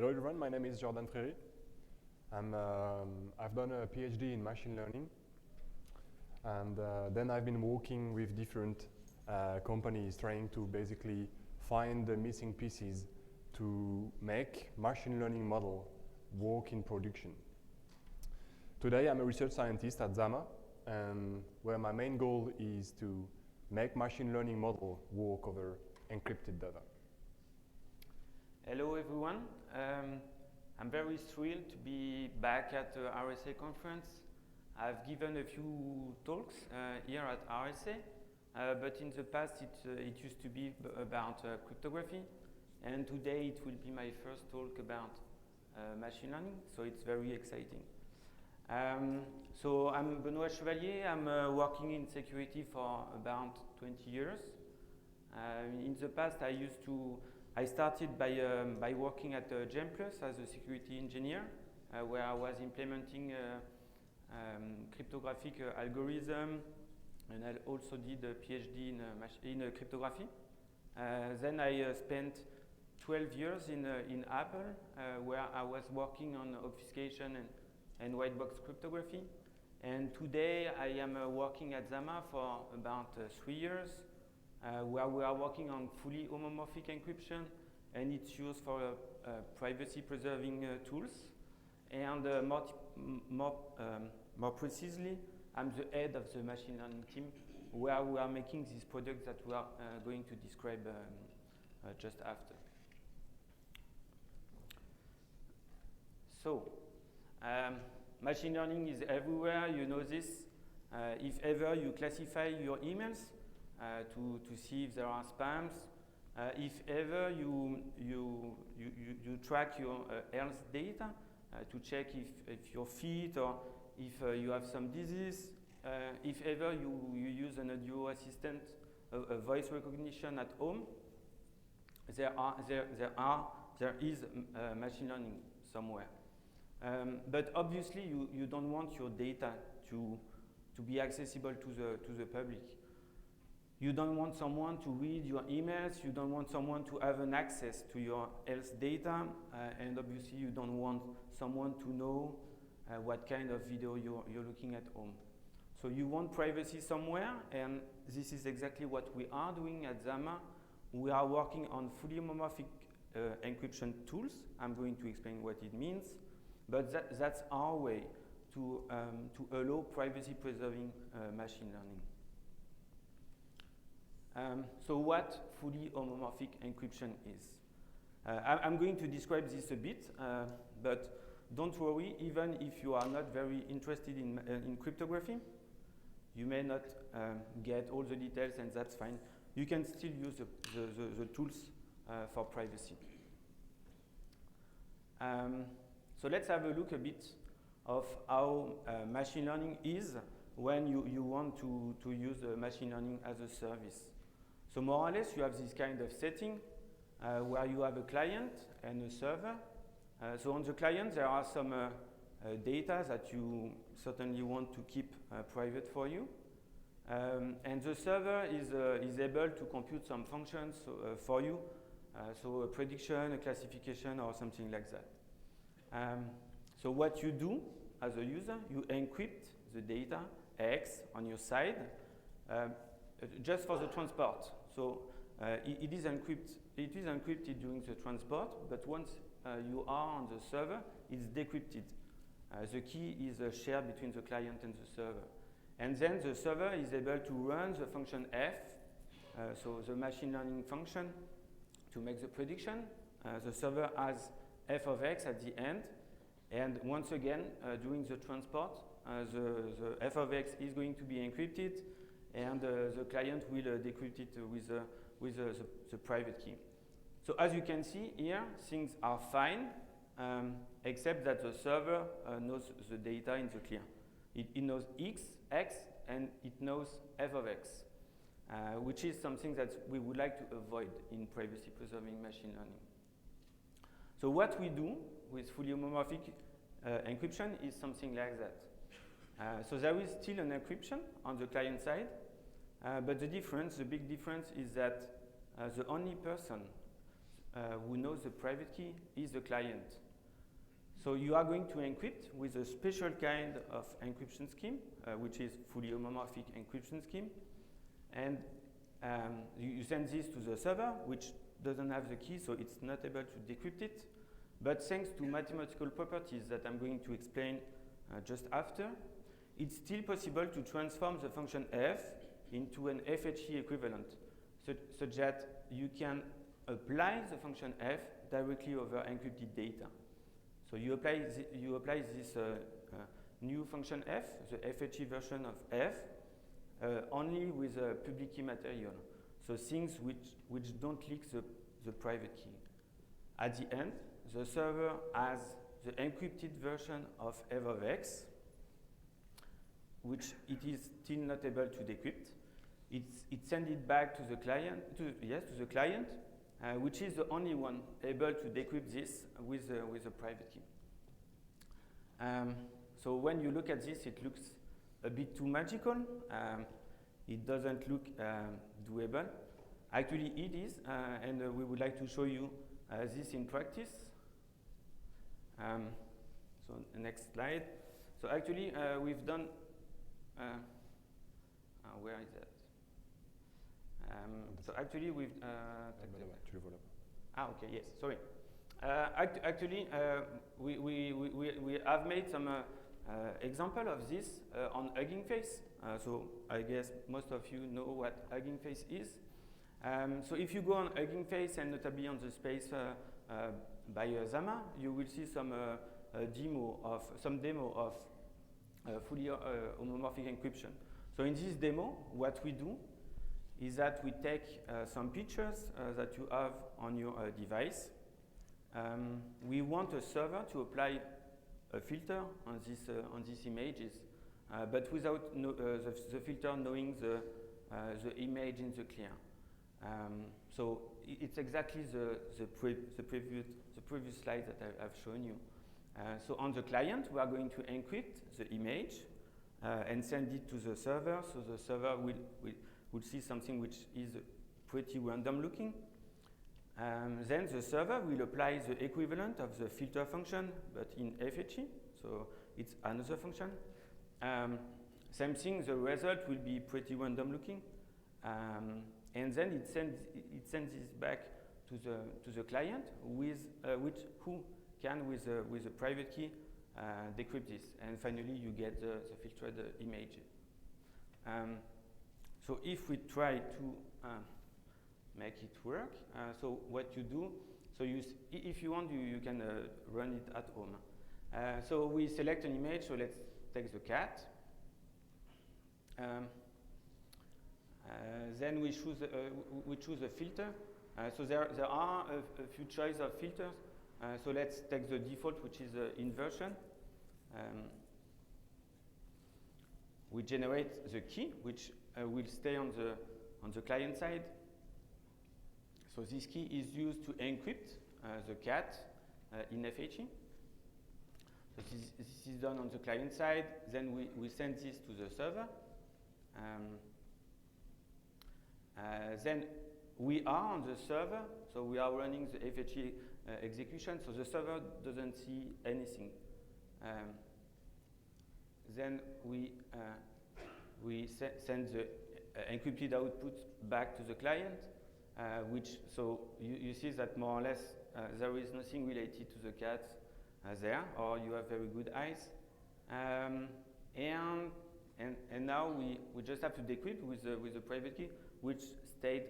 Hello everyone, my name is Jordan Fréry. I've done a PhD in machine learning, and then I've been working with different companies trying to basically find the missing pieces to make machine learning model work in production. Today I'm a research scientist at Zama, and where my main goal is to make machine learning model work over encrypted data. Hello everyone. I'm very thrilled to be back at the RSA conference. I've given a few talks here at RSA, but in the past it used to be about cryptography, and today it will be my first talk about machine learning, so it's very exciting. So I'm Benoît Chevalier. I'm working in security for about 20 years. In the past I started by working at GEMPLUS as a security engineer, where I was implementing cryptographic algorithm, and I also did a PhD in cryptography. Then I spent 12 years in Apple, where I was working on obfuscation and white box cryptography. And today I am working at Zama for about 3 years, where we are working on fully homomorphic encryption, and it's used for privacy-preserving tools. And more precisely, I'm the head of the machine learning team, where we are making these products that we are going to describe just after. So, machine learning is everywhere. You know this. If ever you classify your emails, to see if there are spams. If ever you track your health data to check if you're fit or if you have some disease. If ever you use an audio assistant, a voice recognition at home, there is machine learning somewhere. But obviously you don't want your data to be accessible to the public. You don't want someone to read your emails, you don't want someone to have an access to your health data, and obviously you don't want someone to know what kind of video you're looking at home. So you want privacy somewhere, and this is exactly what we are doing at Zama. We are working on fully homomorphic encryption tools. I'm going to explain what it means, but that's our way to allow privacy-preserving machine learning. So what fully homomorphic encryption is? I'm going to describe this a bit, but don't worry, even if you are not very interested in cryptography, you may not get all the details, and that's fine. You can still use the tools for privacy. So let's have a look a bit of how machine learning is when you want to use machine learning as a service. So more or less, you have this kind of setting where you have a client and a server. So on the client, there are some data that you certainly want to keep private for you. And the server is able to compute some functions for you, so a prediction, a classification, or something like that. So what you do as a user, you encrypt the data X on your side just for the transport. So it is encrypted during the transport, but once you are on the server, it's decrypted. The key is shared between the client and the server. And then the server is able to run the function f, so the machine learning function, to make the prediction. The server has f of x at the end, and once again, during the transport, the f of x is going to be encrypted, and the client will decrypt it with the private key. So as you can see here, things are fine, except that the server knows the data in the clear. It knows x, and it knows f of x, which is something that we would like to avoid in privacy-preserving machine learning. So what we do with fully homomorphic encryption is something like that. So there is still an encryption on the client side, but the big difference is that the only person who knows the private key is the client. So you are going to encrypt with a special kind of encryption scheme, which is fully homomorphic encryption scheme. And you send this to the server, which doesn't have the key, so it's not able to decrypt it. But thanks to mathematical properties that I'm going to explain just after, it's still possible to transform the function f into an FHE equivalent, such that you can apply the function f directly over encrypted data. So you apply this new function f, the FHE version of f, only with a public key material. So things which don't leak the private key. At the end, the server has the encrypted version of f of x, which it is still not able to decrypt. It sends it back to the client, which is the only one able to decrypt this with a private key. So when you look at this, it looks a bit too magical. It doesn't look doable. Actually, it is, and we would like to show you this in practice. So next slide. So actually, we've done. Where is that? So actually, we've. Okay. Yes. Sorry. Actually, we have made some example of this on Hugging Face. So I guess most of you know what Hugging Face is. So if you go on Hugging Face and notably on the space by Zama, you will see some demo of fully homomorphic encryption. So in this demo, what we do is that we take some pictures that you have on your device. We want a server to apply a filter on these images, but without the filter knowing the image in the clear. So it's exactly the previous slide that I've shown you. So on the client, we are going to encrypt the image and send it to the server. So the server will see something which is pretty random looking. Then the server will apply the equivalent of the filter function, but in FHE. So it's another function. Same thing, the result will be pretty random looking. And then it sends this back to the client who can with a private key decrypt this, and finally you get the filtered image. So if we try to make it work, so what you do, so if you want, you can run it at home. So we select an image. So let's take the cat. Then we choose a filter. So there are a few choices of filters. So let's take the default, which is inversion. We generate the key, which will stay on the client side. So this key is used to encrypt the cat in FHE. So this is done on the client side. Then we send this to the server. Then we are on the server, so we are running the FHE execution, so the server doesn't see anything. Then we send the encrypted output back to the client, so you see that more or less there is nothing related to the cat there, or you have very good eyes. And now we just have to decrypt with the private key, which stayed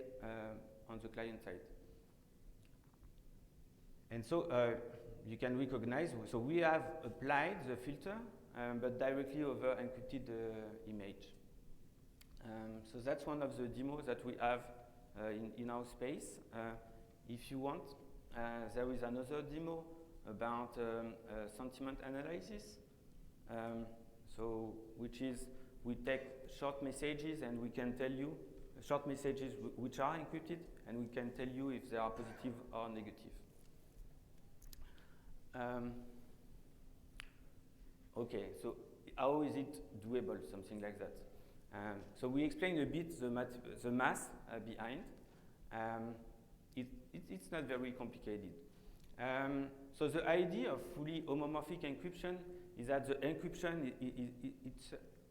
on the client side. And so you can recognize, so we have applied the filter, but directly over encrypted image. So that's one of the demos that we have in our space. If you want, there is another demo about sentiment analysis. So which is, we take short messages and we can tell you, short messages which are encrypted, and we can tell you if they are positive or negative. Okay, so how is it doable, something like that? So we explained a bit the math behind. it's not very complicated. So the idea of fully homomorphic encryption is that the encryption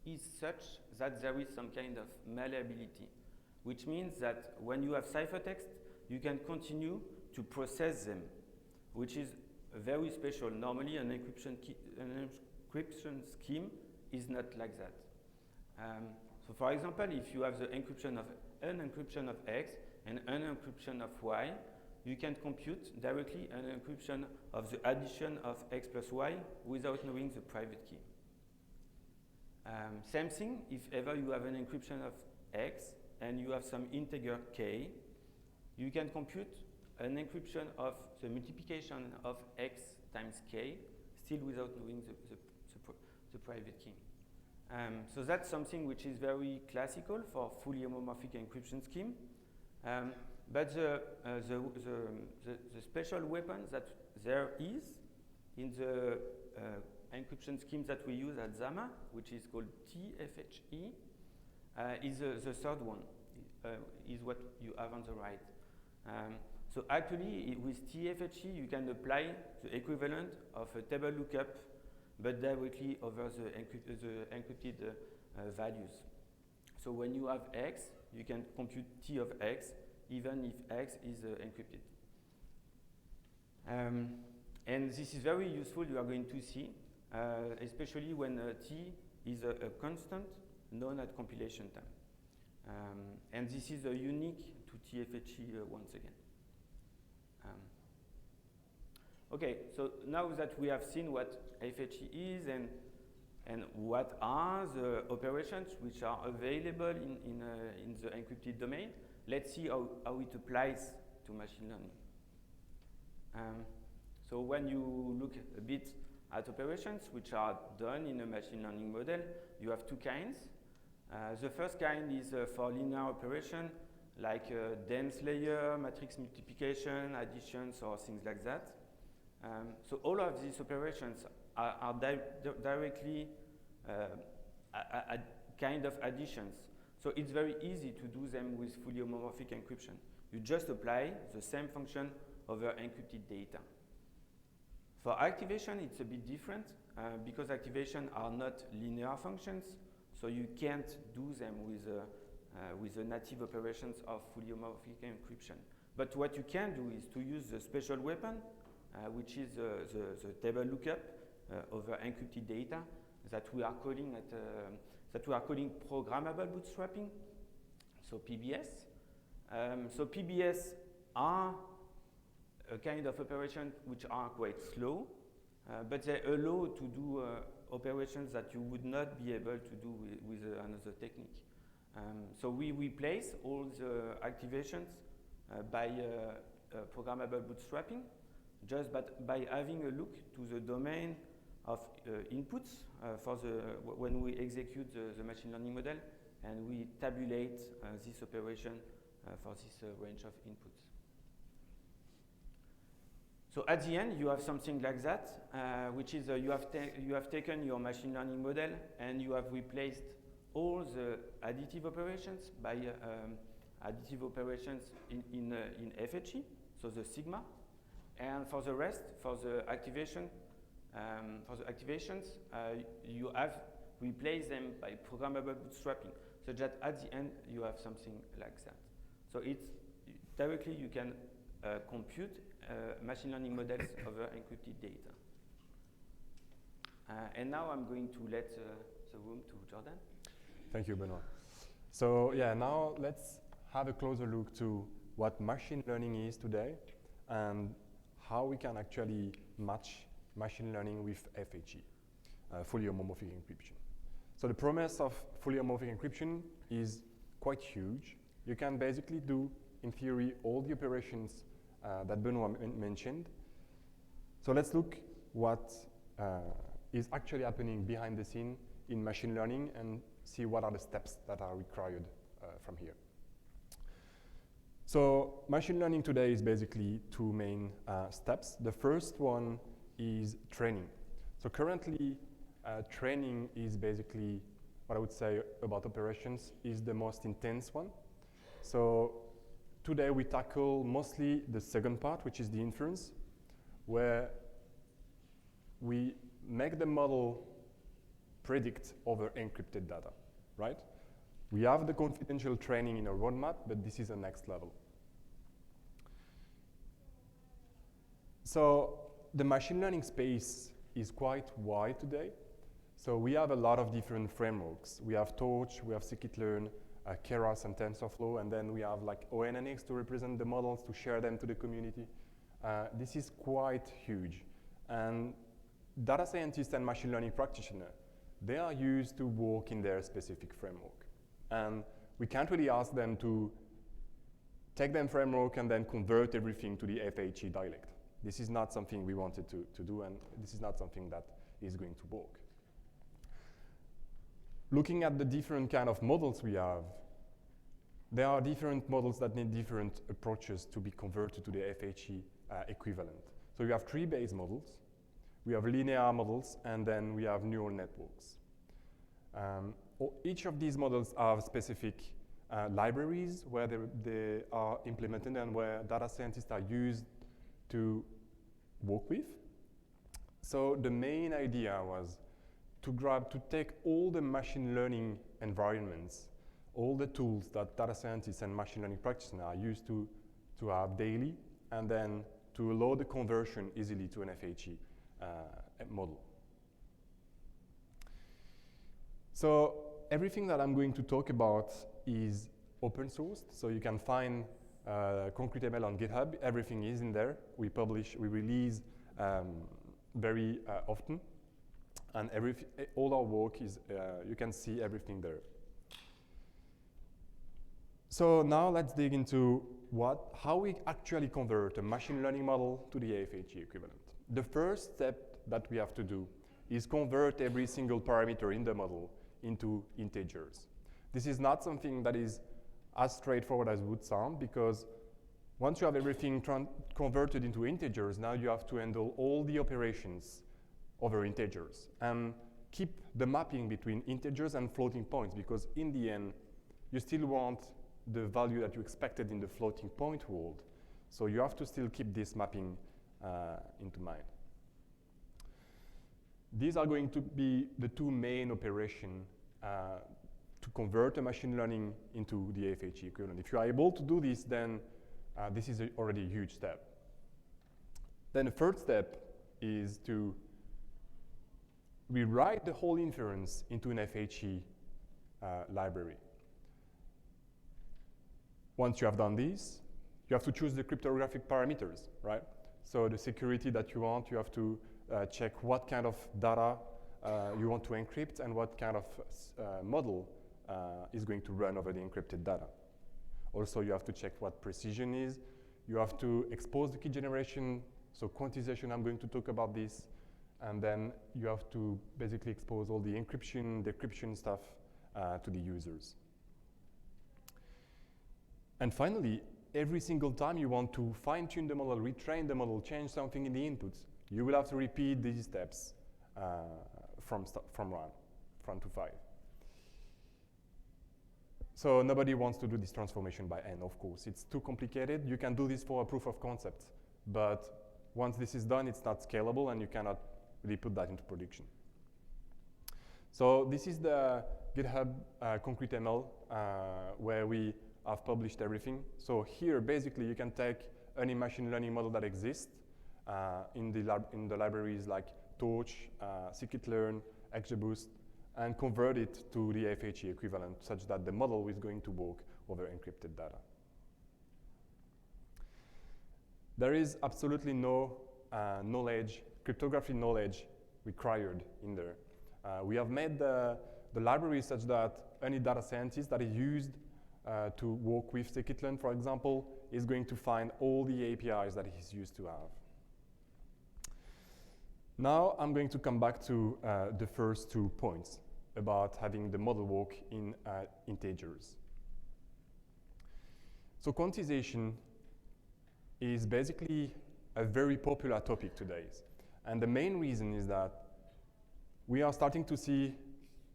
is such that there is some kind of malleability, which means that when you have ciphertext, you can continue to process them, which is very special. Normally, an encryption scheme is not like that. So for example, if you have the encryption of an encryption of X and an encryption of Y, you can compute directly an encryption of the addition of X plus Y without knowing the private key. Same thing, if ever you have an encryption of X and you have some integer K, you can compute an encryption of the multiplication of X times K, still without knowing the private key. So that's something which is very classical for fully homomorphic encryption scheme. But the special weapon that there is in the encryption scheme that we use at Zama, which is called TFHE, is the third one, is what you have on the right. So actually, with TFHE, you can apply the equivalent of a table lookup, but directly over the encrypted values. So when you have X, you can compute T of X, even if X is encrypted. And this is very useful, you are going to see, especially when T is a constant known at compilation time. And this is unique to TFHE once again. Okay, so now that we have seen what FHE is and what are the operations which are available in the encrypted domain, let's see how it applies to machine learning. So when you look a bit at operations which are done in a machine learning model, you have two kinds. The first kind is for linear operation, like dense layer, matrix multiplication, additions, or things like that. So all of these operations are directly kind of additions. So it's very easy to do them with fully homomorphic encryption. You just apply the same function over encrypted data. For activation, it's a bit different because activation are not linear functions, so you can't do them with the native operations of fully homomorphic encryption. But what you can do is to use the special weapon, which is the table lookup over encrypted data that we are calling programmable bootstrapping, so PBS. So PBS are a kind of operation which are quite slow, but they allow to do operations that you would not be able to do with another technique. So we replace all the activations by programmable bootstrapping, just by having a look to the domain of inputs when we execute the machine learning model, and we tabulate this operation for this range of inputs. So at the end, you have something like that, which is you have taken your machine learning model and you have replaced all the additive operations by additive operations in FHE, so the sigma. And for the rest, for the activations, you have replaced them by programmable bootstrapping, so that at the end you have something like that. So it's directly you can compute machine learning models over encrypted data. And now I'm going to let the room to Jordan. Thank you, Benoit. So yeah, now let's have a closer look to what machine learning is today and how we can actually match machine learning with FHE, fully homomorphic encryption. So the promise of fully homomorphic encryption is quite huge. You can basically do, in theory, all the operations that Benoit mentioned. So let's look what is actually happening behind the scene in machine learning and see what are the steps that are required from here. So machine learning today is basically two main steps. The first one is training. So currently, training is basically what I would say about operations is the most intense one. So today we tackle mostly the second part, which is the inference, where we make the model predict over encrypted data, right? We have the confidential training in a roadmap, but this is the next level. So the machine learning space is quite wide today. So we have a lot of different frameworks. We have Torch, we have scikit-learn, Keras and TensorFlow, and then we have like ONNX to represent the models, to share them to the community. This is quite huge. And data scientists and machine learning practitioners, they are used to work in their specific framework. And we can't really ask them to take them framework and then convert everything to the FHE dialect. This is not something we wanted to do, and this is not something that is going to work. Looking at the different kind of models we have, there are different models that need different approaches to be converted to the FHE equivalent. So we have tree-based models, we have linear models, and then we have neural networks. Each of these models have specific libraries where they are implemented and where data scientists are used to work with. So the main idea was to take all the machine learning environments, all the tools that data scientists and machine learning practitioners are used to have daily, and then to allow the conversion easily to an FHE model. So everything that I'm going to talk about is open sourced, so you can find ConcreteML on GitHub. Everything is in there. We release very often, and all our work is, you can see everything there. So now let's dig into how we actually convert a machine learning model to the FHE equivalent. The first step that we have to do is convert every single parameter in the model into integers. This is not something that is as straightforward as it would sound, because once you have everything converted into integers, now you have to handle all the operations over integers and keep the mapping between integers and floating points, because in the end, you still want the value that you expected in the floating point world. So you have to still keep this mapping into mind. These are going to be the two main operations to convert a machine learning into the FHE equivalent. If you are able to do this, then this is already a huge step. Then the third step is to rewrite the whole inference into an FHE library. Once you have done this, you have to choose the cryptographic parameters, right? So the security that you want, you have to check what kind of data you want to encrypt and what kind of model is going to run over the encrypted data. Also, you have to check what precision is. You have to expose the key generation, so quantization, I'm going to talk about this. And then you have to basically expose all the encryption, decryption stuff to the users. And finally, every single time you want to fine-tune the model, retrain the model, change something in the inputs, you will have to repeat these steps from 1 to 5. So nobody wants to do this transformation by hand, of course. It's too complicated. You can do this for a proof of concept, but once this is done, it's not scalable and you cannot really put that into production. So this is the GitHub ConcreteML where we have published everything. So here, basically, you can take any machine learning model that exists in the libraries like Torch, scikit-learn, XGBoost, and convert it to the FHE equivalent such that the model is going to work over encrypted data. There is absolutely no cryptography knowledge required in there. We have made the library such that any data scientist that is used to work with scikit-learn, for example, is going to find all the APIs that he's used to have. Now I'm going to come back to the first 2 points about having the model work in integers. So quantization is basically a very popular topic today. And the main reason is that we are starting to see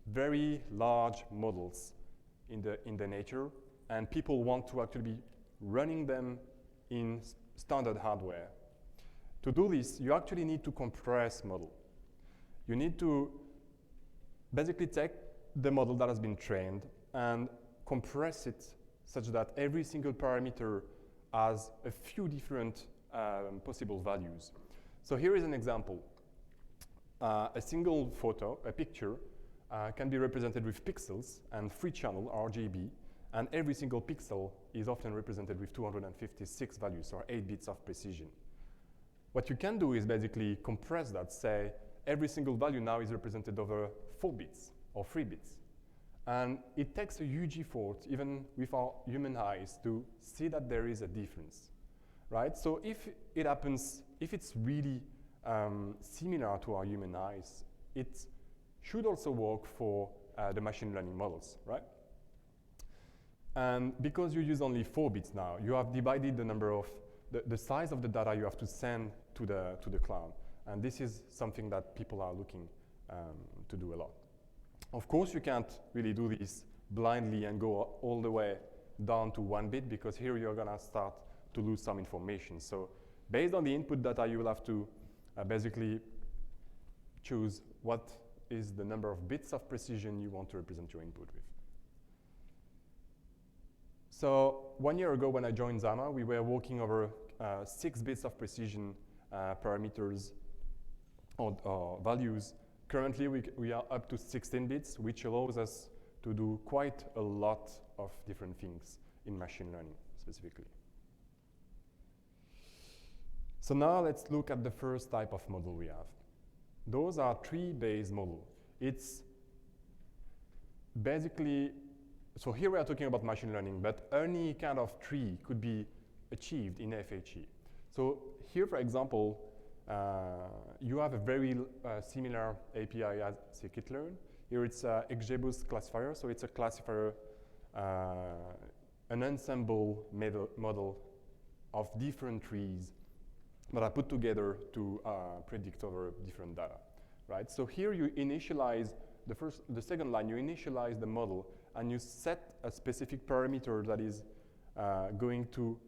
very large models in the nature, and people want to actually running them in standard hardware. To do this, you actually need to compress model. You need to basically take the model that has been trained and compress it such that every single parameter has a few different possible values. So here is an example. A single photo, a picture, can be represented with pixels and 3-channel RGB, and every single pixel is often represented with 256 values, or 8 bits of precision. What you can do is basically compress that, say every single value now is represented over 4 bits or 3 bits. And it takes a huge effort, even with our human eyes, to see that there is a difference, right? So if it happens, if it's really similar to our human eyes, it should also work for the machine learning models, right? And because you use only 4 bits now, you have divided the number of, the size of the data you have to send to the cloud. And this is something that people are looking to do a lot. Of course, you can't really do this blindly and go all the way down to 1 bit, because here you're gonna start to lose some information. So based on the input data, you will have to basically choose what is the number of bits of precision you want to represent your input with. So 1 year ago when I joined Zama, we were working over 6 bits of precision parameters or values. Currently, we are up to 16 bits, which allows us to do quite a lot of different things in machine learning, specifically. So now let's look at the first type of model we have. Those are tree-based model. It's basically, so here we are talking about machine learning, but any kind of tree could be achieved in FHE. So here, for example, you have a very similar API as scikit-learn. Here it's a XGBoost classifier, so it's a classifier, an ensemble model of different trees that are put together to predict over different data, right? So here you initialize the second line, you initialize the model, and you set a specific parameter that is going to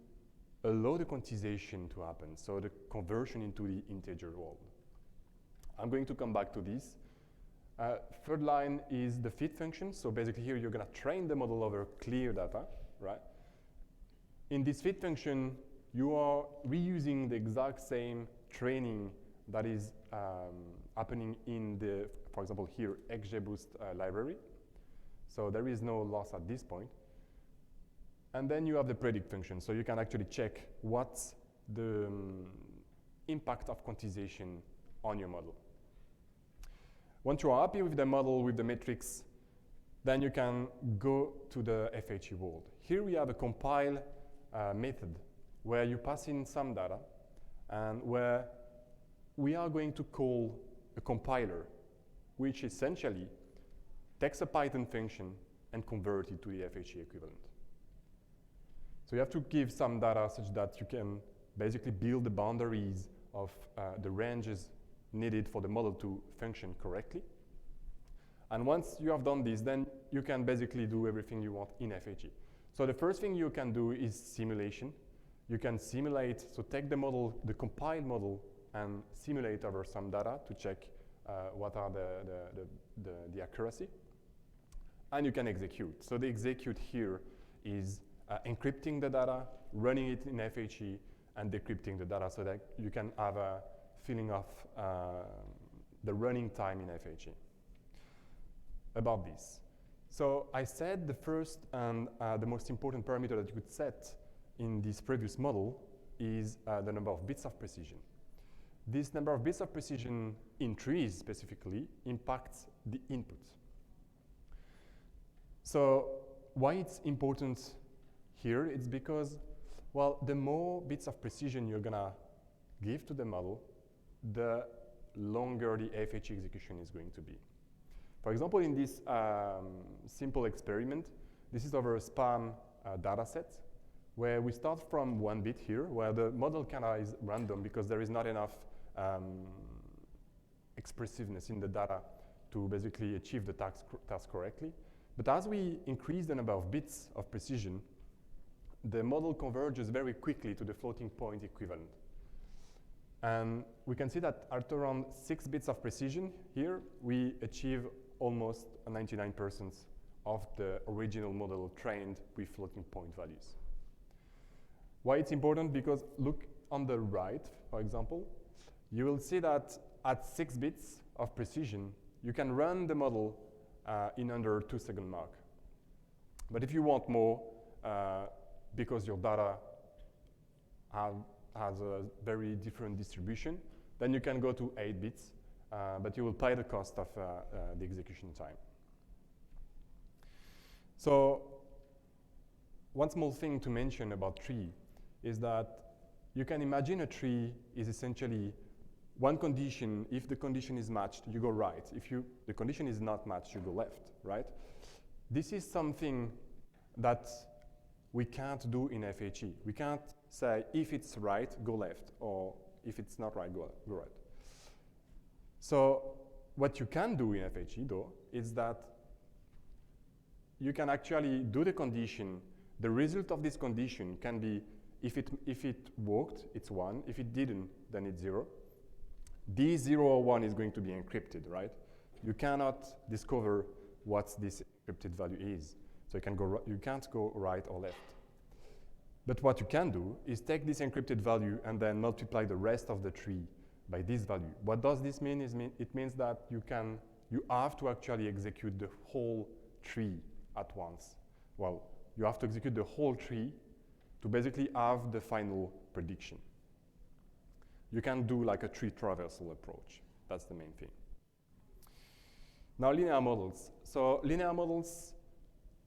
allow the quantization to happen, so the conversion into the integer world. I'm going to come back to this. Third line is the fit function. So basically here you're going to train the model over clear data, right? In this fit function, you are reusing the exact same training that is happening in the, for example here, XGBoost library. So there is no loss at this point. And then you have the predict function. So you can actually check what's the impact of quantization on your model. Once you are happy with the model, with the metrics, then you can go to the FHE world. Here we have a compile method where you pass in some data and where we are going to call a compiler, which essentially takes a Python function and converts it to the FHE equivalent. So you have to give some data such that you can basically build the boundaries of the ranges needed for the model to function correctly. And once you have done this, then you can basically do everything you want in FHE. So the first thing you can do is simulation. You can simulate, so take the model, the compiled model, and simulate over some data to check what are the accuracy. And you can execute. So the execute here is encrypting the data, running it in FHE, and decrypting the data so that you can have a feeling of the running time in FHE. About this. So I said the first and the most important parameter that you could set in this previous model is the number of bits of precision. This number of bits of precision in trees specifically impacts the input. So why it's important here? It's because, well, the more bits of precision you're gonna give to the model, the longer the FHE execution is going to be. For example, in this simple experiment, this is over a SPAM data set, where we start from 1 bit here, where the model kind of is random because there is not enough expressiveness in the data to basically achieve the task correctly. But as we increase the number of bits of precision, the model converges very quickly to the floating point equivalent. And we can see that at around 6 bits of precision here, we achieve almost 99% of the original model trained with floating point values. Why it's important? Because look on the right, for example, you will see that at 6 bits of precision, you can run the model in under 2-second mark. But if you want more, because your data has a very different distribution, then you can go to 8 bits, but you will pay the cost of the execution time. So one small thing to mention about tree is that you can imagine a tree is essentially one condition. If the condition is matched, you go right. If the condition is not matched, you go left, right? This is something that we can't do in FHE. We can't say if it's right, go left, or if it's not right, go right. So what you can do in FHE, though, is that you can actually do the condition. The result of this condition can be, if it worked, it's 1. If it didn't, then it's 0. This 0 or 1 is going to be encrypted, right? You cannot discover what this encrypted value is. So you can't go right or left. But what you can do is take this encrypted value and then multiply the rest of the tree by this value. What does this mean? It means that you have to actually execute the whole tree at once. Well, you have to execute the whole tree to basically have the final prediction. You can do like a tree traversal approach. That's the main thing. Now, linear models. So linear models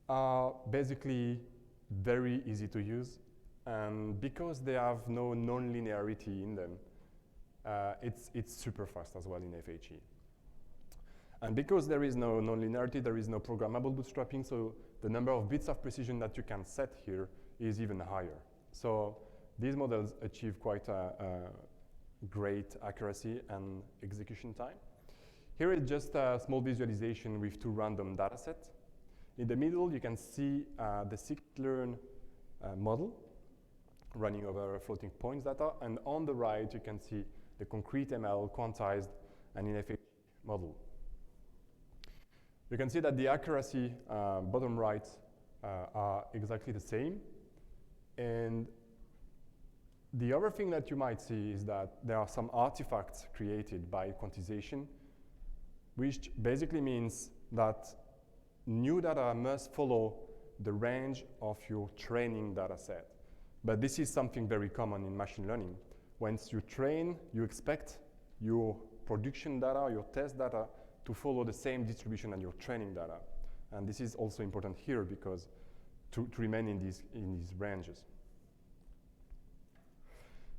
are basically very easy to use. And because they have no non-linearity in them, it's super fast as well in FHE. And because there is no non-linearity, there is no programmable bootstrapping, so the number of bits of precision that you can set here is even higher. So these models achieve quite a great accuracy and execution time. Here is just a small visualization with 2 random data sets. In the middle, you can see the scikit-learn model running over floating points data, and on the right, you can see the concrete ML quantized and in FHE model. You can see that the accuracy, bottom right, are exactly the same. And the other thing that you might see is that there are some artifacts created by quantization, which basically means that new data must follow the range of your training data set. But this is something very common in machine learning. Once you train, you expect your production data, your test data, to follow the same distribution as your training data. And this is also important here because to remain in these ranges.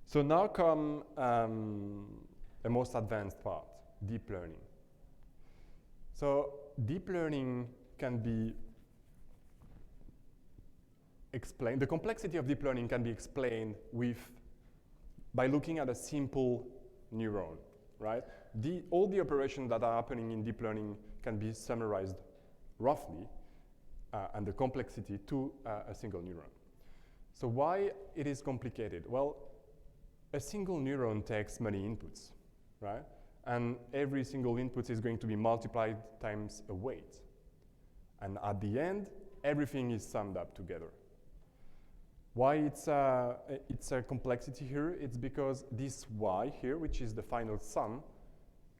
So now come a most advanced part, deep learning. So deep learning can be explained, the complexity of deep learning can be explained by looking at a simple neuron, right? All the operations that are happening in deep learning can be summarized roughly, and the complexity to a single neuron. So why it is complicated? Well, a single neuron takes many inputs, right? And every single input is going to be multiplied times a weight. And at the end, everything is summed up together. Why it's a complexity here? It's because this y here, which is the final sum,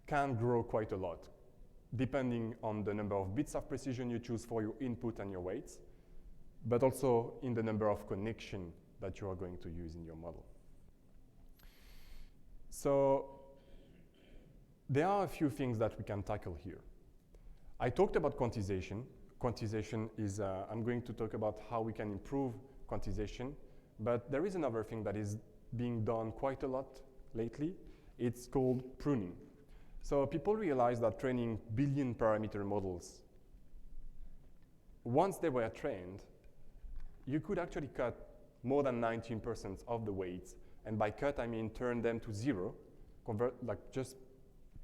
can grow quite a lot, depending on the number of bits of precision you choose for your input and your weights, but also in the number of connections that you are going to use in your model. So there are a few things that we can tackle here. I talked about quantization. Quantization is, I'm going to talk about how we can improve quantization, but there is another thing that is being done quite a lot lately. It's called pruning. So people realize that training billion parameter models, once they were trained, you could actually cut more than 19% of the weights. And by cut, I mean turn them to 0, just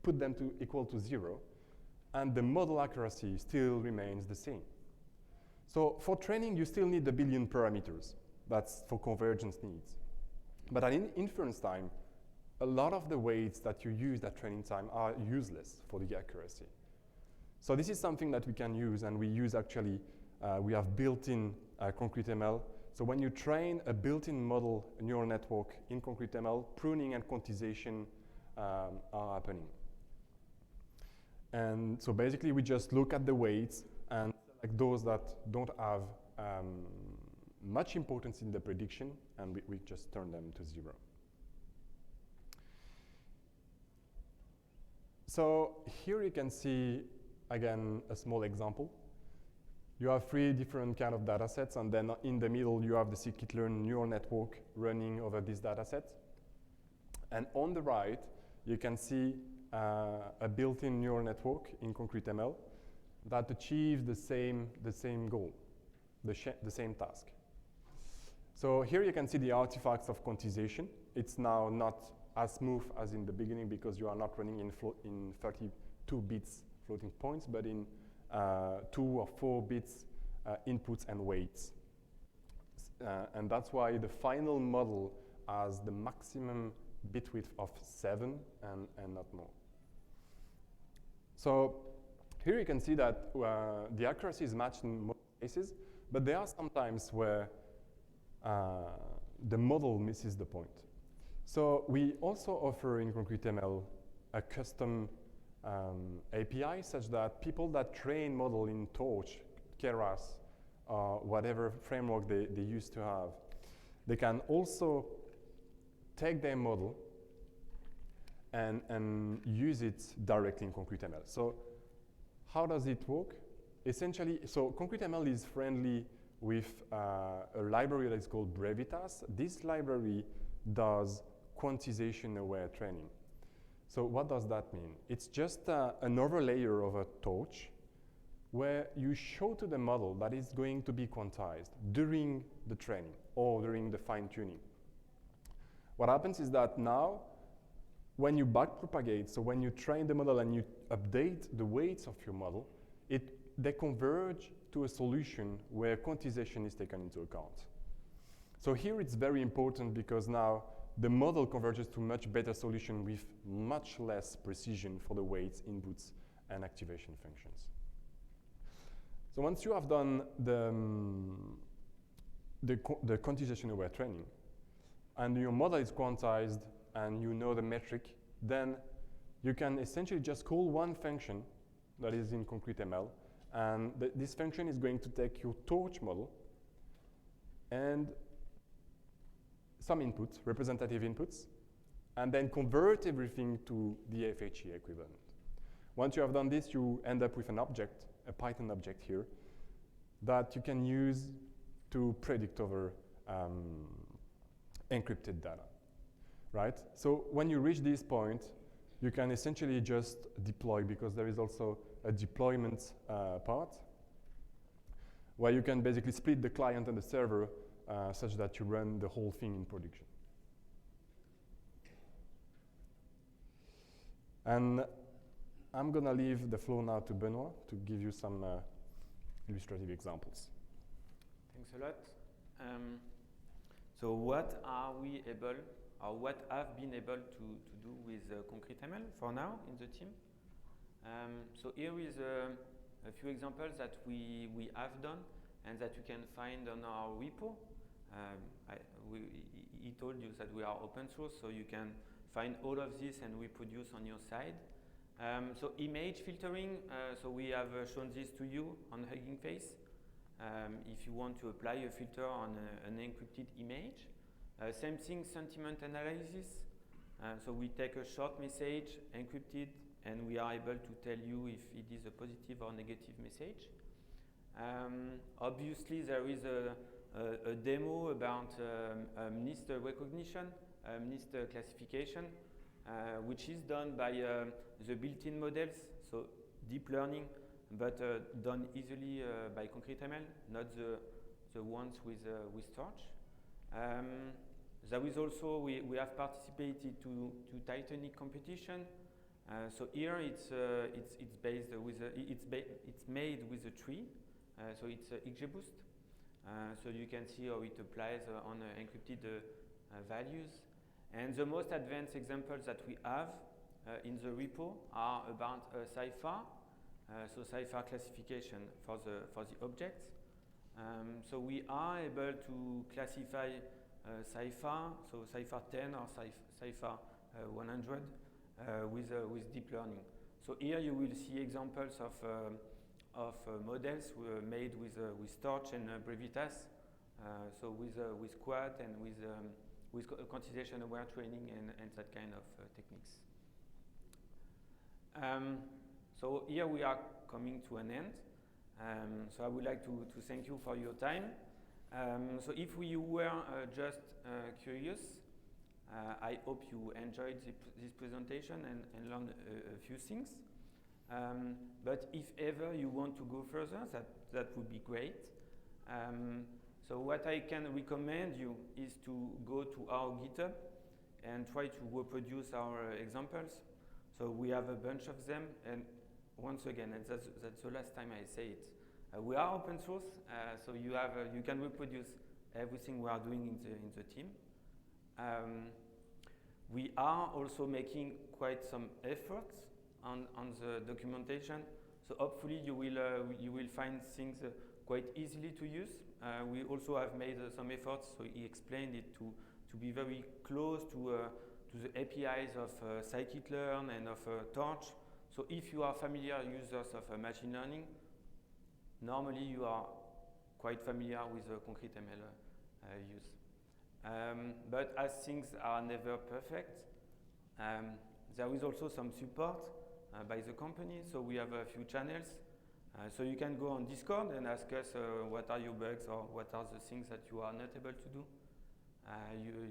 put them to equal to 0, and the model accuracy still remains the same. So for training, you still need the billion parameters, That's for convergence needs. But at inference time, a lot of the weights that you use at training time are useless for the accuracy. So this is something that we can use, and we use actually, we have built-in concrete-ML. So when you train a built-in model neural network in concrete-ML, pruning and quantization are happening. And so basically we just look at the weights and select those that don't have much importance in the prediction, and we just turn them to 0. So here you can see, again, a small example. You have 3 different kind of data sets, and then in the middle you have the scikit-learn neural network running over this data set. And on the right, you can see a built-in neural network in concrete-ML that achieves the same goal, the same task. So here you can see the artifacts of quantization. It's now not as smooth as in the beginning because you are not running in 32 bits floating points, but in 2 or 4 bits inputs and weights. And that's why the final model has the maximum bit width of 7 and not more. So here you can see that the accuracy is matched in most cases, but there are some times where the model misses the point. So we also offer in concrete-ML a custom API such that people that train model in Torch, Keras, whatever framework they used to have, they can also take their model and use it directly in concrete-ML. So how does it work? Essentially, so concrete-ML is friendly with a library that is called Brevitas. This library does quantization-aware training. So what does that mean? It's just another layer of a torch where you show to the model that it's going to be quantized during the training or during the fine-tuning. What happens is that now, when you backpropagate, so when you train the model and you update the weights of your model, they converge to a solution where quantization is taken into account. So here it's very important because now the model converges to much better solution with much less precision for the weights, inputs, and activation functions. So once you have done the quantization-aware training, and your model is quantized, and you know the metric, then you can essentially just call one function that is in concrete-ML, and this function is going to take your torch model and some inputs, representative inputs, and then convert everything to the FHE equivalent. Once you have done this, you end up with an object, a Python object here, that you can use to predict over encrypted data, right? So when you reach this point, you can essentially just deploy, because there is also a deployment part where you can basically split the client and the server such that you run the whole thing in production. And I'm going to leave the floor now to Benoit to give you some illustrative examples. Thanks a lot. So what are we able, or what have been able to do with concrete-ML for now in the team? So here is a few examples that we have done and that you can find on our repo. He told you that we are open source, so you can find all of this and reproduce on your side. So image filtering, so we have shown this to you on Hugging Face. If you want to apply a filter on an encrypted image. Same thing, sentiment analysis. So we take a short message, encrypted, and we are able to tell you if it is a positive or negative message. Obviously, there is a demo about MNIST recognition, MNIST classification, which is done by the built-in models, so deep learning, but done easily by concrete-ML, not the ones with Torch. There is also, we have participated to Titanic competition. So here it's based with it's made with a tree, so it's XGBoost. So you can see how it applies on encrypted values. And the most advanced examples that we have in the repo are about CIFAR, so CIFAR classification for the objects. So we are able to classify CIFAR, so CIFAR 10 or CIFAR 100 with deep learning. So here you will see examples of models made with Torch and Brevitas, so with Quad and with quantization aware training and that kind of techniques. So here we are coming to an end. So I would like to thank you for your time. So if you were just curious, I hope you enjoyed this presentation and learned a few things. But if ever you want to go further, that would be great. So what I can recommend you is to go to our GitHub and try to reproduce our examples. So we have a bunch of them, and once again, and that's the last time I say it, we are open source, so you can reproduce everything we are doing in the team. We are also making quite some efforts on the documentation, so hopefully you will find things quite easily to use. We also have made some efforts, so he explained it, to be very close to the APIs of scikit-learn and of Torch. So if you are familiar users of machine learning, normally you are quite familiar with concrete ML use. But as things are never perfect, there is also some support by the company. So we have a few channels. So you can go on Discord and ask us what are your bugs or what are the things that you are not able to do.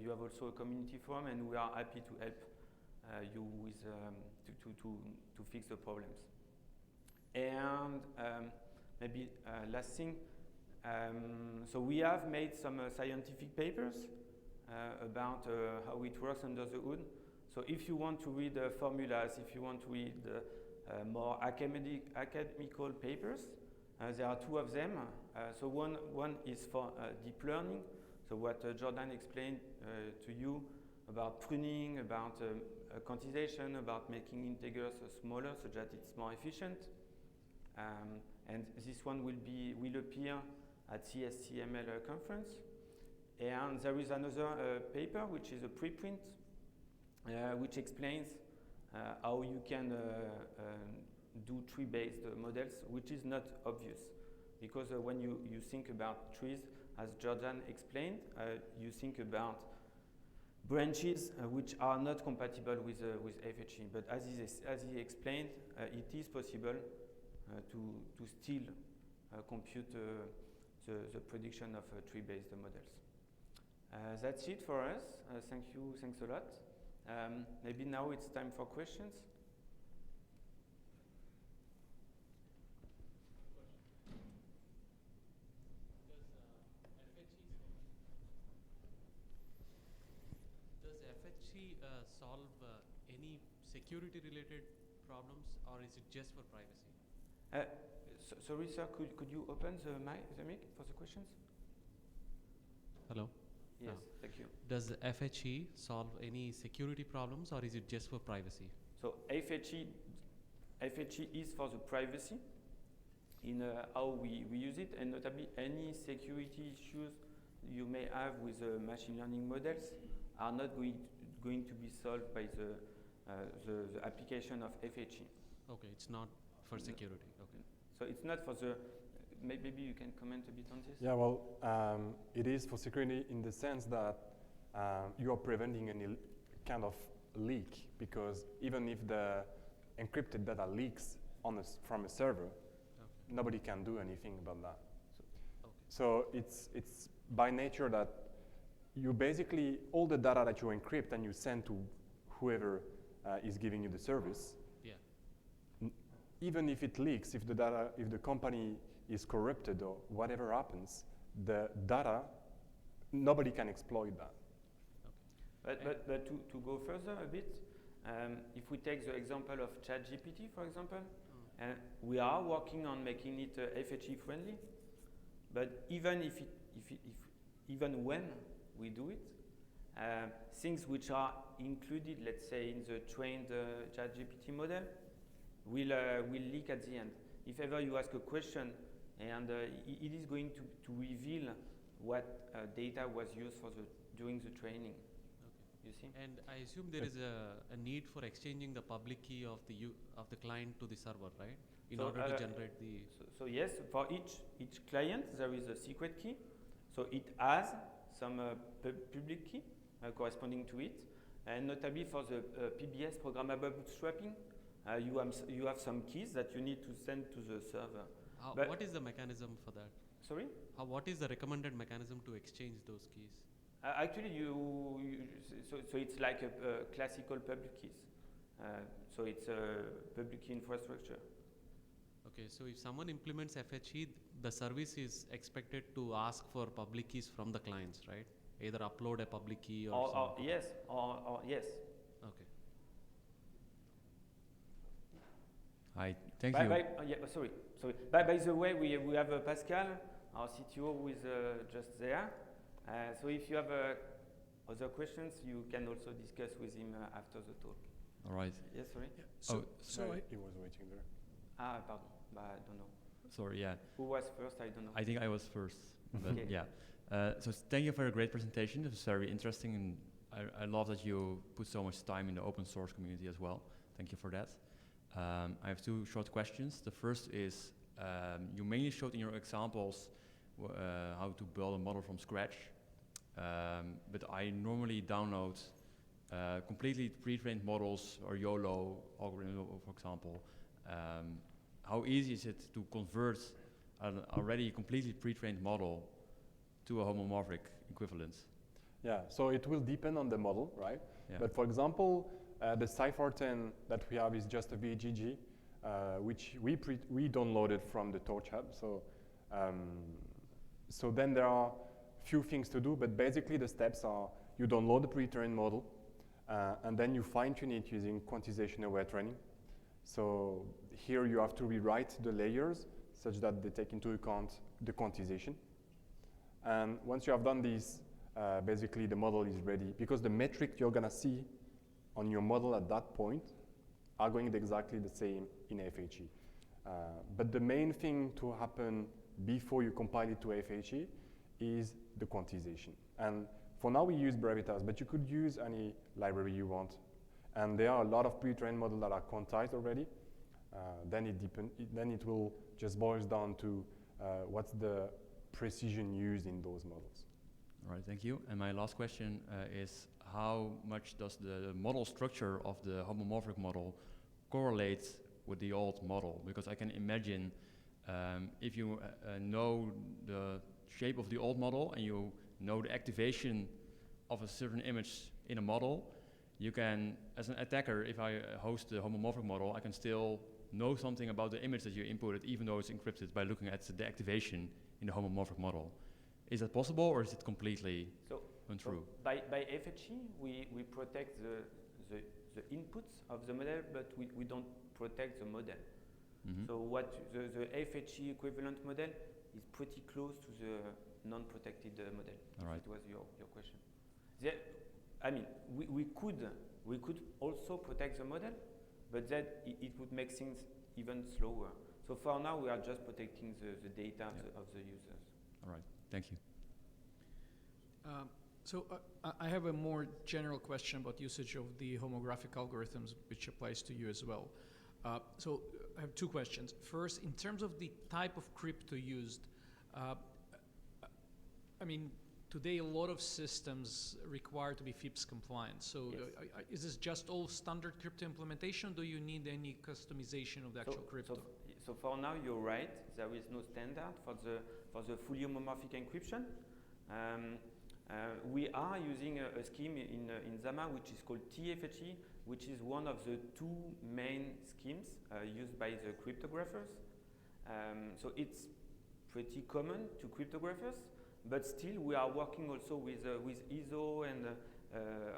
You have also a community forum, and we are happy to help you with to fix the problems. And maybe last thing, so we have made some scientific papers about how it works under the hood. So if you want to read formulas, if you want to read more academical papers, there are two of them. So one is for deep learning. So what Jordan explained to you about pruning, about quantization, about making integers smaller so that it's more efficient. And this one will appear at CSCML conference. And there is another paper which is a preprint, which explains how you can do tree-based models, which is not obvious. Because when you think about trees, as Jordan explained, you think about branches which are not compatible with FHE. But as he explained, it is possible to still compute the prediction of tree-based models. That's it for us. Thanks a lot. Maybe now it's time for questions. Does FHE solve any security-related problems, or is it just for privacy? Sorry, sir, could you open the mic for the questions? Hello? Yes, thank you. Does FHE solve any security problems, or is it just for privacy? So FHE is for the privacy in how we use it, and notably any security issues you may have with machine learning models are not going to be solved by the application of FHE. Okay, it's not for security. Okay. So it's not for the. Maybe you can comment a bit on this? Yeah, well, it is for security in the sense that you are preventing any kind of leak, because even if the encrypted data leaks from a server, Okay. nobody can do anything about that. Okay. So it's by nature that you basically, all the data that you encrypt and you send to whoever is giving you the service, Yeah. Even if it leaks, if the company is corrupted or whatever happens, the data, nobody can exploit that. Okay. But to go further a bit, if we take the example of ChatGPT, for example, and we are working on making it FHE friendly, but even if even when we do it, things which are included, let's say, in the trained ChatGPT model will leak at the end. If ever you ask a question and it is going to reveal what data was used during the training. You see? And I assume there is a need for exchanging the public key of the client to the server, right? In order to generate the. So yes, for each client there is a secret key. So it has some public key corresponding to it, and notably for the PBS programmable bootstrapping, you have some keys that you need to send to the server. What is the mechanism for that? Sorry? What is the recommended mechanism to exchange those keys? Actually, so it's like a classical public keys. So it's a public key infrastructure. Okay, so if someone implements FHE, the service is expected to ask for public keys from the clients, right? Either upload a public key or yes, or yes. Okay. Hi, thank you. Sorry. By the way, we have Pascal, our CTO, who is just there. So if you have other questions, you can also discuss with him after the talk. All right. Yes, sorry. Yeah. So he was waiting there. Pardon, but I don't know. Sorry, yeah. Who was first? I don't know. I think I was first, but Okay. yeah. So thank you for a great presentation. It was very interesting, and I love that you put so much time in the open source community as well. Thank you for that. I have two short questions. The first is, you mainly showed in your examples how to build a model from scratch, but I normally download completely pre-trained models or YOLO algorithm, for example. How easy is it to convert an already completely pre-trained model to a homomorphic equivalence? Yeah, so it will depend on the model, right? Yeah. But for example, the Cypher10 that we have is just a VGG, which we downloaded from the Torch Hub. So then there are few things to do, but basically the steps are you download the pre-trained model, and then you fine-tune it using quantization-aware training. So here you have to rewrite the layers such that they take into account the quantization. And once you have done this, basically the model is ready, because the metric you're gonna see on your model at that point are going exactly the same in FHE. But the main thing to happen before you compile it to FHE is the quantization. And for now we use Brevitas, but you could use any library you want. And there are a lot of pre-trained models that are quantized already. Then it will just boils down to what's the precision used in those models. All right, thank you. And my last question is, how much does the model structure of the homomorphic model correlate with the old model? Because I can imagine if you know the shape of the old model and you know the activation of a certain image in a model, you can, as an attacker, if I host the homomorphic model, I can still know something about the image that you inputted, even though it's encrypted, by looking at the activation in the homomorphic model. Is that possible, or is it completely untrue? So by FHE, we protect the inputs of the model, but we don't protect the model. Mm-hmm. So what the FHE equivalent model is pretty close to the non-protected model. All right. That was your question. I mean, we could also protect the model, but then it would make things even slower. So for now, we are just protecting the data of the users. All right, thank you. So I have a more general question about usage of the homographic algorithms, which applies to you as well. So I have two questions. First, in terms of the type of crypto used, I mean, today a lot of systems require to be FIPS compliant. So yes. Is this just all standard crypto implementation? Do you need any customization of the actual crypto? So for now, you're right. There is no standard for the fully homomorphic encryption. We are using a scheme in Zama, which is called TFHE, which is one of the two main schemes used by the cryptographers. So it's pretty common to cryptographers, but still we are working also with ISO and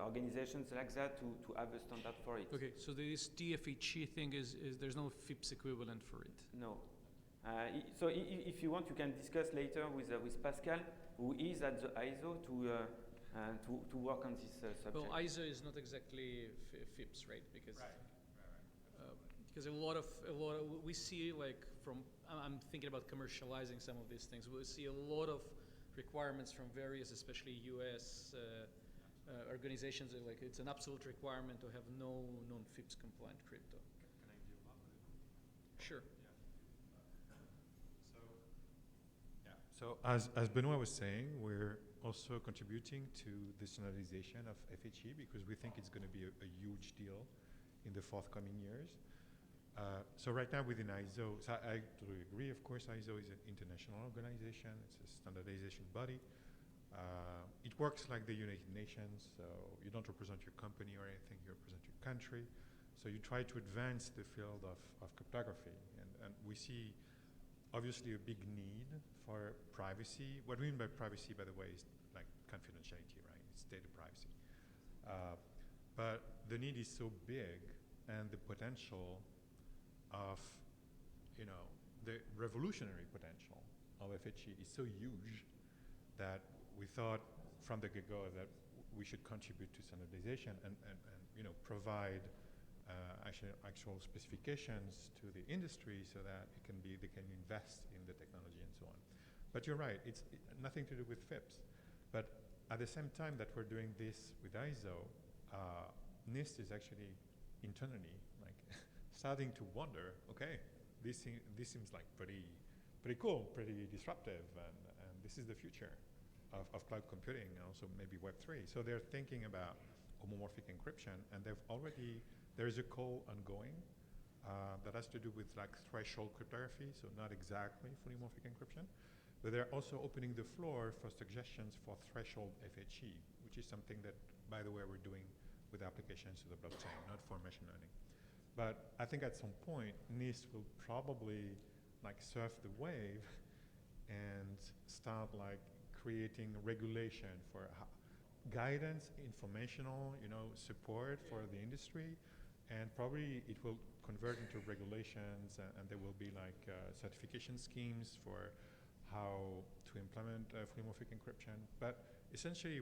organizations like that to have a standard for it. Okay, so this TFHE thing is there's no FIPS equivalent for it? No. If you want, you can discuss later with Pascal, who is at the ISO to work on this subject. Well, ISO is not exactly FIPS, right? Because because a lot of we see, like, from I'm thinking about commercializing some of these things. We see a lot of requirements from various, especially U.S. Organizations. Like, it's an absolute requirement to have no non-FIPS compliant crypto. Can I deal with it? Sure. So as Benoit was saying, we're also contributing to the standardization of FHE because we think it's going to be a huge deal in the forthcoming years. So right now within ISO, so I totally agree, of course, ISO is an international organization, it's a standardization body. It works like the United Nations, so you don't represent your company or anything, you represent your country. So you try to advance the field of cryptography, and we see obviously a big need for privacy. What we mean by privacy, by the way, is like confidentiality, right? It's data privacy. But the need is so big, and the potential of, the revolutionary potential of FHE is so huge that we thought from the get-go that we should contribute to standardization and provide actual specifications to the industry so that they can invest in the technology and so on. But you're right, it's nothing to do with FIPS. But at the same time that we're doing this with ISO, NIST is actually internally like starting to wonder, okay, this seems like pretty cool, pretty disruptive, and this is the future of cloud computing, and also maybe Web3. So they're thinking about homomorphic encryption, and there is a call ongoing that has to do with like threshold cryptography, so not exactly fully morphic encryption, but they're also opening the floor for suggestions for threshold FHE, which is something that, by the way, we're doing with applications to the blockchain, not for machine learning. But I think at some point, NIST will probably like surf the wave and start like creating regulation for guidance, informational, support for the industry, and probably it will convert into regulations, and there will be like certification schemes for how to implement fully morphic encryption. But essentially,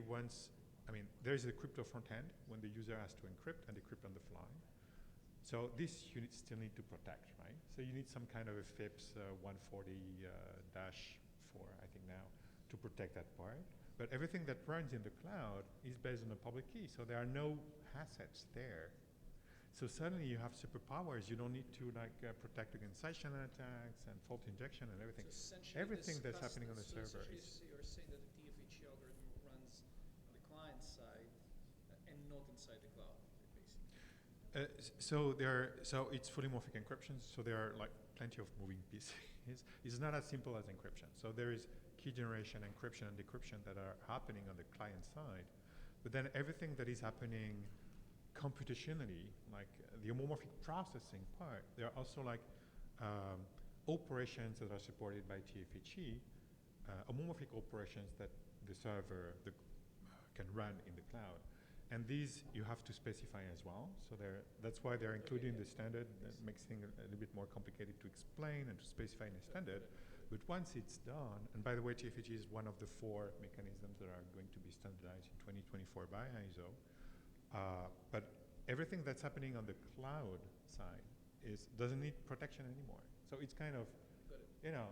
there's a crypto front end when the user has to encrypt and decrypt on the fly. So this you still need to protect, right? So you need some kind of a FIPS 140-4, I think now, to protect that part. But everything that runs in the cloud is based on a public key, so there are no assets there. So suddenly you have superpowers. You don't need to protect against side channel attacks and fault injection and everything. So essentially everything that's happening on the server is. You're saying that the TFHE algorithm runs on the client side and not inside the cloud, basically. So it's fully morphic encryption. So there are like plenty of moving pieces. It's not as simple as encryption. So there is key generation, encryption, and decryption that are happening on the client side, but then everything that is happening computationally, like the homomorphic processing part, there are also like operations that are supported by TFHE, homomorphic operations that the server can run in the cloud. And these you have to specify as well. So that's why they're included in the standard. That makes things a little bit more complicated to explain and to specify in the standard. But once it's done, and by the way, TFHE is one of the 4 mechanisms that are going to be standardized in 2024 by ISO. But everything that's happening on the cloud side doesn't need protection anymore. So it's kind of,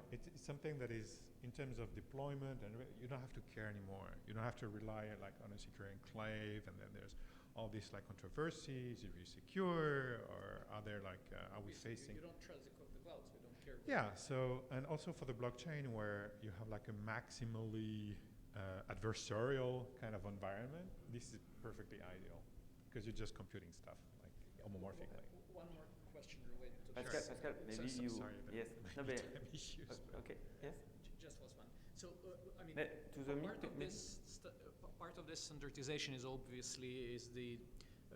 it's something that is, in terms of deployment, and you don't have to care anymore. You don't have to rely on a secure enclave, and then there's all these controversies, if you're secure, or are there are we facing? You don't trust the cloud, so you don't care. Yeah, so, and also for the blockchain where you have a maximally adversarial kind of environment, this is perfectly ideal because you're just computing stuff homomorphically. One more question related to Pascal, maybe you. Sorry, yes. No, issues. Okay. Yes. Just last one. So to the part of this standardization is obviously the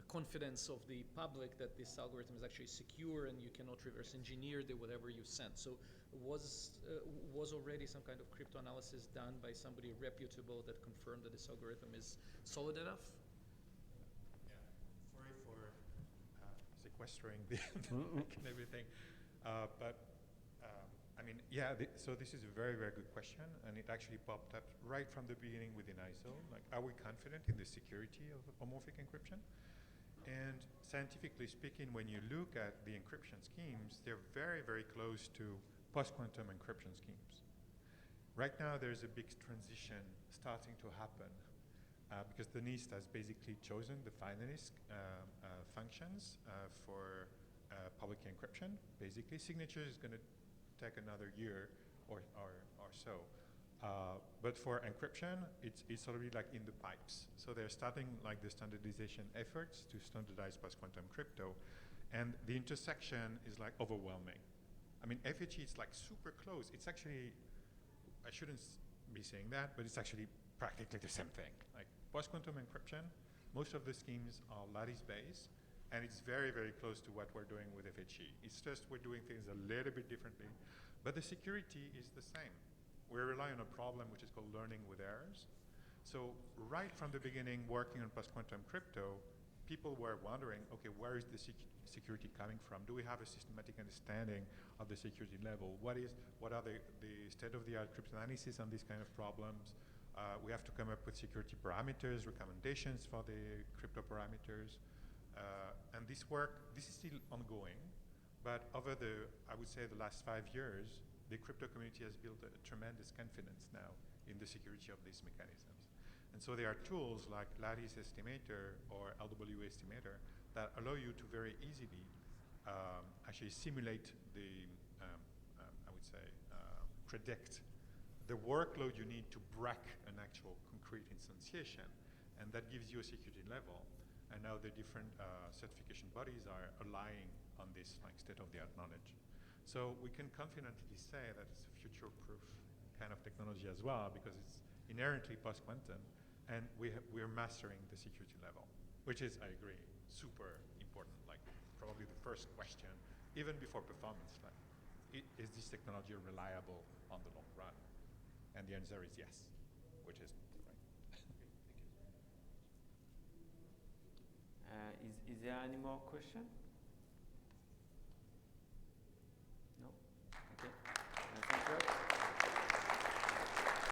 confidence of the public that this algorithm is actually secure and you cannot reverse engineer whatever you send. So was already some kind of crypto analysis done by somebody reputable that confirmed that this algorithm is solid enough? Yeah, sorry for sequestering the and everything, but I mean, yeah, so this is a very, very good question, and it actually popped up right from the beginning within ISO. Like, are we confident in the security of homomorphic encryption? And scientifically speaking, when you look at the encryption schemes, they're very, very close to post-quantum encryption schemes. Right now, there's a big transition starting to happen because the NIST has basically chosen the finalist functions for public key encryption. Basically, signature is going to take another year or so. But for encryption, it's already like in the pipes. So they're starting like the standardization efforts to standardize post-quantum crypto. And the intersection is like overwhelming. I mean, FHE is like super close. It's actually, I shouldn't be saying that, but it's actually practically the same thing. Like post-quantum encryption, most of the schemes are lattice-based, and it's very, very close to what we're doing with FHE. It's just we're doing things a little bit differently, but the security is the same. We rely on a problem which is called learning with errors. So right from the beginning, working on post-quantum crypto, people were wondering, okay, where is the security coming from? Do we have a systematic understanding of the security level? What are the state-of-the-art cryptanalysis on these kind of problems? We have to come up with security parameters, recommendations for the crypto parameters. And this is still ongoing, but over I would say the last 5 years, the crypto community has built a tremendous confidence now in the security of these mechanisms. And so there are tools like Lattice Estimator or LW Estimator that allow you to very easily actually simulate the, I would say, predict the workload you need to break an actual concrete instantiation. And that gives you a security level. And now the different certification bodies are relying on this like state-of-the-art knowledge. So we can confidently say that it's a future-proof kind of technology as well because it's inherently post-quantum, and we're mastering the security level, which is, I agree, super important. Like probably the first question, even before performance, like, is this technology reliable on the long run? And the answer is yes, which is right. Is there any more question?